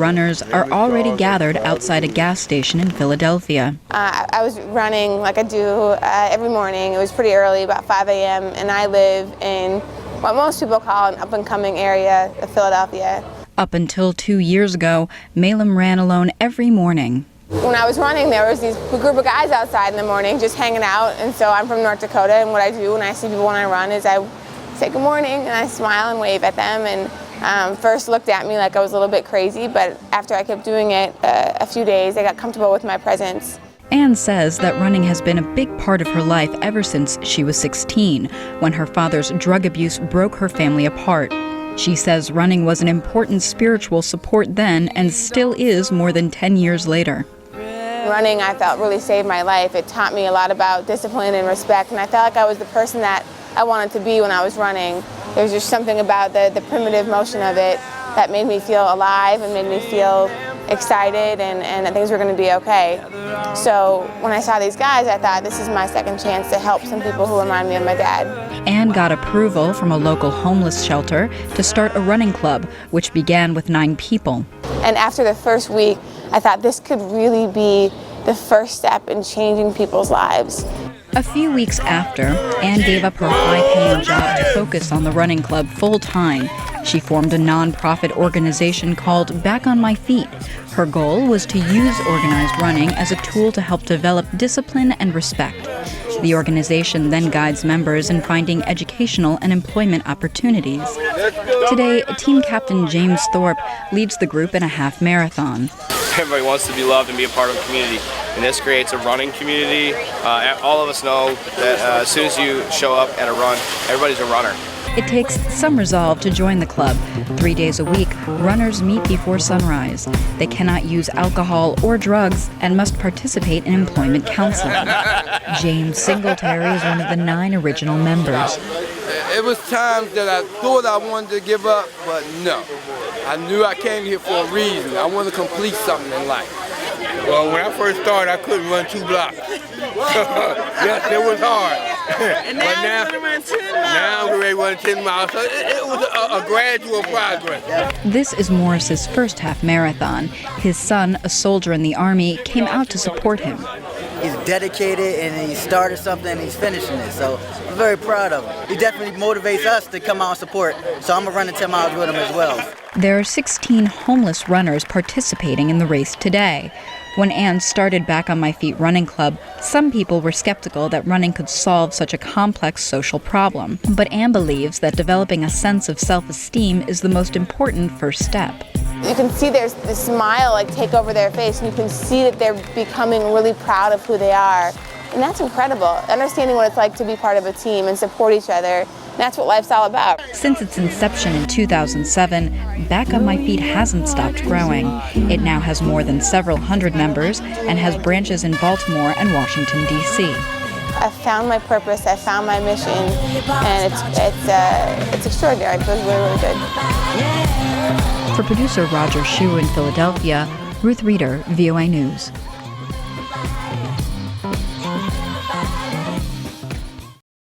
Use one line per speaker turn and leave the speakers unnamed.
runners are already gathered outside a gas station in Philadelphia.
I was running like I do every morning. It was pretty early, about 5 a.m., and I live in what most people call an up-and-coming area of Philadelphia.
Up until 2 years ago, Mahlum ran alone every morning.
When I was running, there was these group of guys outside in the morning just hanging out, and so I'm from North Dakota, and what I do when I see people when I run is I say good morning, and I smile and wave at them, and first looked at me like I was a little bit crazy, but after I kept doing it a few days, they got comfortable with my presence.
Anne says that running has been a big part of her life ever since she was 16, when her father's drug abuse broke her family apart. She says running was an important spiritual support then and still is more than 10 years later.
Running, I felt, really saved my life. It taught me a lot about discipline and respect, and I felt like I was the person that I wanted to be when I was running. There was just something about the primitive motion of it that made me feel alive and made me feel excited and that things were going to be okay. So when I saw these guys, I thought this is my second chance to help some people who remind me of my dad.
Anne got approval from a local homeless shelter to start a running club, which began with 9 people.
And after the first week, I thought this could really be the first step in changing people's lives.
A few weeks after, Anne gave up her high-paying job to focus on the running club full-time. She formed a non-profit organization called Back on My Feet. Her goal was to use organized running as a tool to help develop discipline and respect. The organization then guides members in finding educational and employment opportunities. Today, team captain James Thorpe leads the group in a half marathon.
Everybody wants to be loved and be a part of a community, and this creates a running community. All of us know that as soon as you show up at a run, everybody's a runner.
It takes some resolve to join the club. 3 days a week, runners meet before sunrise. They cannot use alcohol or drugs and must participate in employment counseling. James Singletary is one of the 9 original members.
It was times that I thought I wanted to give up, but no. I knew I came here for a reason. I wanted to complete something in life. Well, when I first started, I couldn't run 2 blocks. Yes, it was hard.
And now you're going to run 10 miles.
Now I'm ready to run 10 miles. So it was a gradual progress.
This is Morris's first half marathon. His son, a soldier in the Army, came out to support him.
He's dedicated and he started something and he's finishing it. So I'm very proud of him. He definitely motivates us to come out and support. So I'm going to run the 10 miles with him as well.
There are 16 homeless runners participating in the race today. When Anne started Back on My Feet Running Club, some people were skeptical that running could solve such a complex social problem. But Anne believes that developing a sense of self-esteem is the most important first step.
You can see there's this smile take over their face, and you can see that they're becoming really proud of who they are. And that's incredible. Understanding what it's like to be part of a team and support each other, that's what life's all about.
Since its inception in 2007, Back on My Feet hasn't stopped growing. It now has more than several hundred members and has branches in Baltimore and Washington, D.C.
I found my purpose, I found my mission, and it's extraordinary. It feels really, really good.
For producer Roger Shue in Philadelphia, Ruth Reeder, VOA News.